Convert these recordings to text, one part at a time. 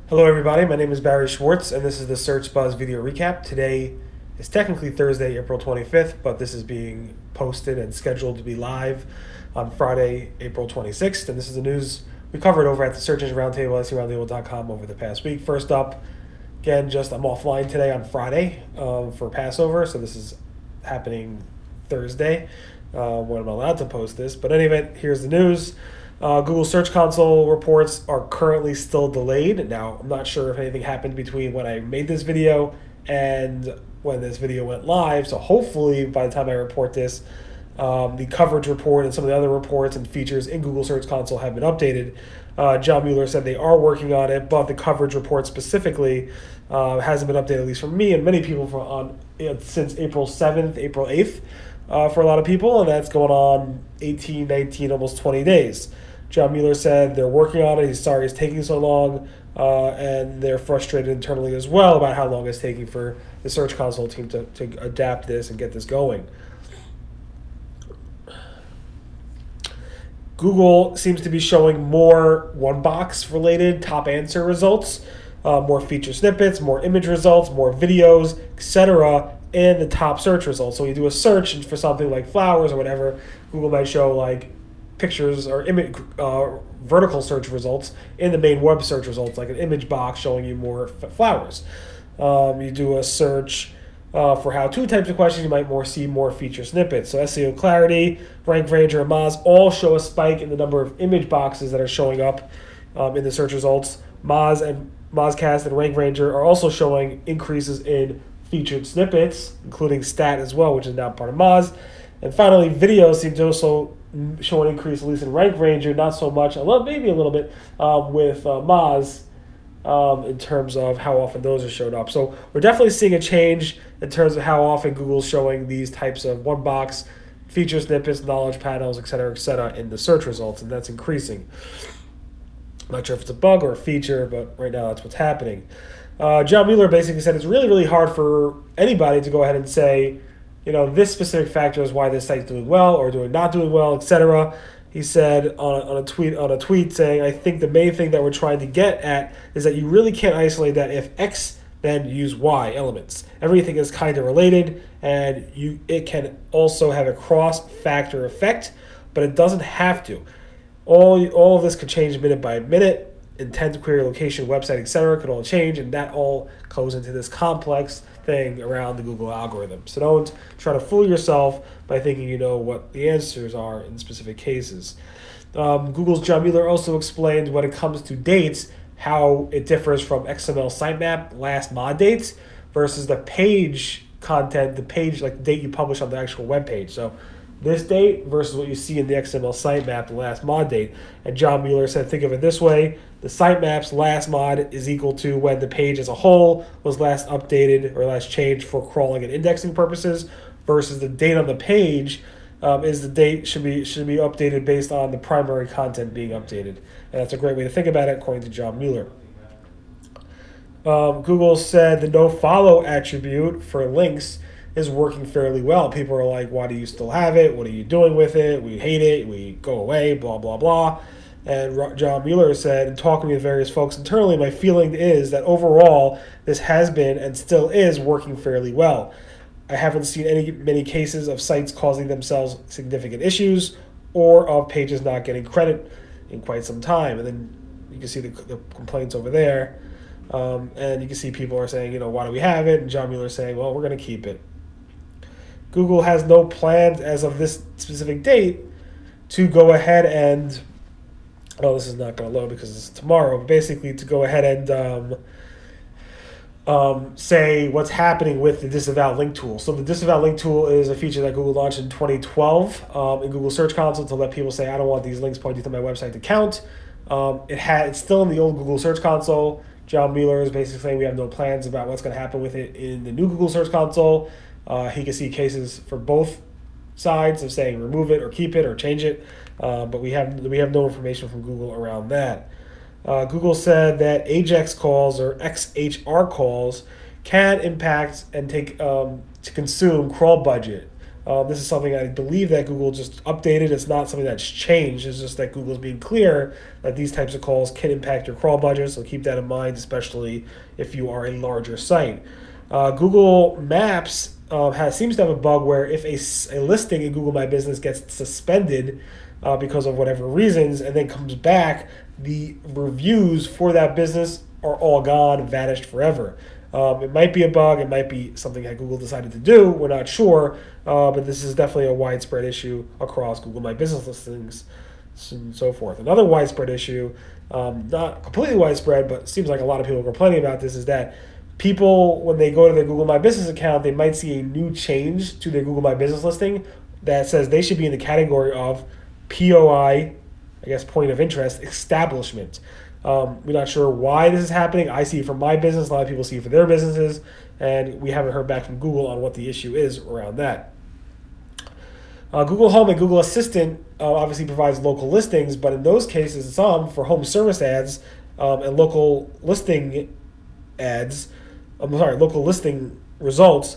Hello, everybody. My name is Barry Schwartz, and this is the Search Buzz video recap. Today is technically Thursday, April 25th, but this is being posted and scheduled to be live on Friday, April 26th. And this is the news we covered over at the Search Engine Roundtable, SERoundtable.com over the past week. First up, again, I'm offline today on Friday for Passover, so this is happening Thursday when I'm allowed to post this. But in any event, here's the news. Google Search Console reports are currently still delayed. Now, I'm not sure if anything happened between when I made this video and when this video went live. So hopefully by the time I report this, the coverage report and some of the other reports and features in Google Search Console have been updated. John Mueller said they are working on it, but the coverage report specifically hasn't been updated, at least for me and many people, since April 7th, April 8th. For a lot of people, and that's going on 18, 19, almost 20 days. John Mueller said they're working on it. He's sorry it's taking so long, and they're frustrated internally as well about how long it's taking for the Search Console team to adapt this and get this going. Google seems to be showing more one-box related top answer results, more feature snippets, more image results, more videos, etc., in the top search results. So when you do a search for something like flowers or whatever, Google might show like pictures or vertical search results in the main web search results, like an image box showing you more flowers. You do a search for how-to types of questions, you might see more feature snippets. So SEO Clarity, Rank Ranger, and Moz all show a spike in the number of image boxes that are showing up in the search results. Mozcast and Rank Ranger are also showing increases in featured snippets, including Stat as well, which is now part of Moz. And finally, videos seem to also show an increase, at least in Rank Ranger, not so much, maybe a little bit, with Moz in terms of how often those are showed up. So we're definitely seeing a change in terms of how often Google's showing these types of one-box feature snippets, knowledge panels, et cetera, in the search results, and that's increasing. I'm not sure if it's a bug or a feature, but right now that's what's happening. John Mueller basically said it's really, really hard for anybody to go ahead and say, this specific factor is why this site's doing well or not doing well, etc. He said on a tweet saying, I think the main thing that we're trying to get at is that you really can't isolate that if X, then use Y elements. Everything is kind of related, and it can also have a cross-factor effect, but it doesn't have to. All of this could change minute by minute. Intent, query, location, website, etc. could all change, and that all goes into this complex thing around the Google algorithm. So don't try to fool yourself by thinking you know what the answers are in specific cases. Google's John Mueller also explained when it comes to dates how it differs from XML sitemap last mod dates versus the page content, like the date you publish on the actual web page. So this date versus what you see in the XML sitemap, the last mod date. And John Mueller said, think of it this way. The sitemap's last mod is equal to when the page as a whole was last updated or last changed for crawling and indexing purposes, versus the date on the page is the date should be updated based on the primary content being updated. And that's a great way to think about it, according to John Mueller. Google said the no-follow attribute for links is working fairly well. People are like, why do you still have it? What are you doing with it? We hate it. We go away, blah, blah, blah. And John Mueller said, in talking with various folks internally, my feeling is that overall, this has been and still is working fairly well. I haven't seen many cases of sites causing themselves significant issues or of pages not getting credit in quite some time. And then you can see the complaints over there. And you can see people are saying, why do we have it? And John Mueller saying, well, we're going to keep it. Google has no plans as of this specific date to go ahead and, this is not going to load because it's tomorrow, but basically to go ahead and say what's happening with the disavow link tool. So the disavow link tool is a feature that Google launched in 2012 in Google Search Console to let people say, I don't want these links pointing to my website to count. It's still in the old Google Search Console. John Mueller is basically saying we have no plans about what's going to happen with it in the new Google Search Console. He can see cases for both sides of saying remove it or keep it or change it, but we have no information from Google around that. Google said that AJAX calls or XHR calls can impact and take to consume crawl budget This is something I believe that Google just updated. It's not something that's changed. It's just that Google's being clear that these types of calls can impact your crawl budget. So keep that in mind, especially if you are a larger site. Google Maps seems to have a bug where if a listing in Google My Business gets suspended because of whatever reasons and then comes back, the reviews for that business are all gone, vanished forever. It might be a bug. It might be something that Google decided to do. We're not sure, but this is definitely a widespread issue across Google My Business listings and so forth. Another widespread issue, not completely widespread, but it seems like a lot of people are complaining about this, is that people, when they go to their Google My Business account, they might see a new change to their Google My Business listing that says they should be in the category of POI, I guess point of interest, establishment. We're not sure why this is happening. I see it for my business. A lot of people see it for their businesses, and we haven't heard back from Google on what the issue is around that. Google Home and Google Assistant obviously provides local listings, but in those cases, some for home service ads and local listing ads, local listing results,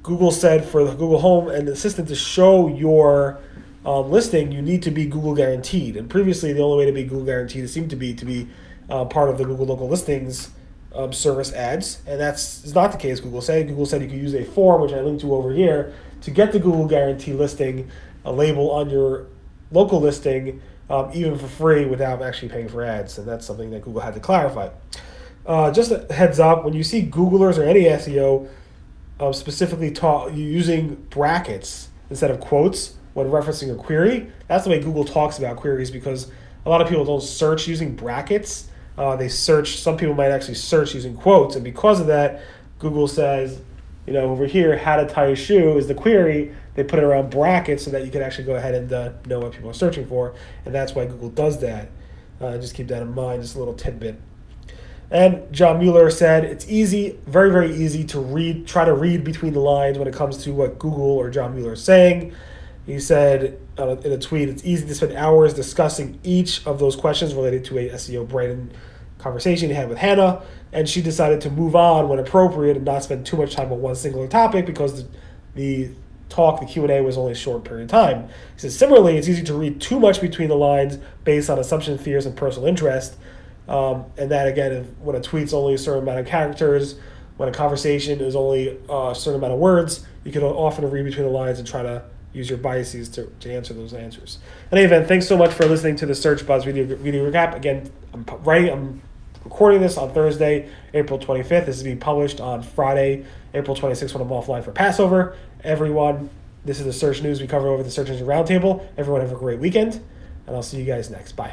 Google said for the Google Home and Assistant to show your listing, you need to be Google guaranteed. And previously, the only way to be Google guaranteed seemed to be part of the Google Local Listings service ads, and that's not the case. Google said you could use a form, which I linked to over here, to get the Google Guarantee listing, a label on your local listing, even for free without actually paying for ads, and that's something that Google had to clarify. Just a heads up, when you see Googlers or any SEO specifically using brackets instead of quotes when referencing a query, that's the way Google talks about queries, because a lot of people don't search using brackets. They search, some people might actually search using quotes, and because of that, Google says, over here, how to tie a shoe is the query. They put it around brackets so that you can actually go ahead and know what people are searching for, and that's why Google does that. Just keep that in mind, just a little tidbit. And John Mueller said it's easy, very, very easy to try to read between the lines when it comes to what Google or John Mueller is saying. He said in a tweet, it's easy to spend hours discussing each of those questions related to a SEO brand conversation he had with Hannah, and she decided to move on when appropriate and not spend too much time on one singular topic because the Q&A was only a short period of time. He says, similarly, it's easy to read too much between the lines based on assumptions, fears, and personal interest. And that, again, when a tweet's only a certain amount of characters, when a conversation is only a certain amount of words, you can often read between the lines and try to use your biases to answer those answers. In any event, thanks so much for listening to the Search Buzz video recap. Again, I'm recording this on Thursday, April 25th. This is being published on Friday, April 26th when I'm offline for Passover. Everyone, this is the Search News we cover over the Search Engine Roundtable. Everyone have a great weekend, and I'll see you guys next. Bye.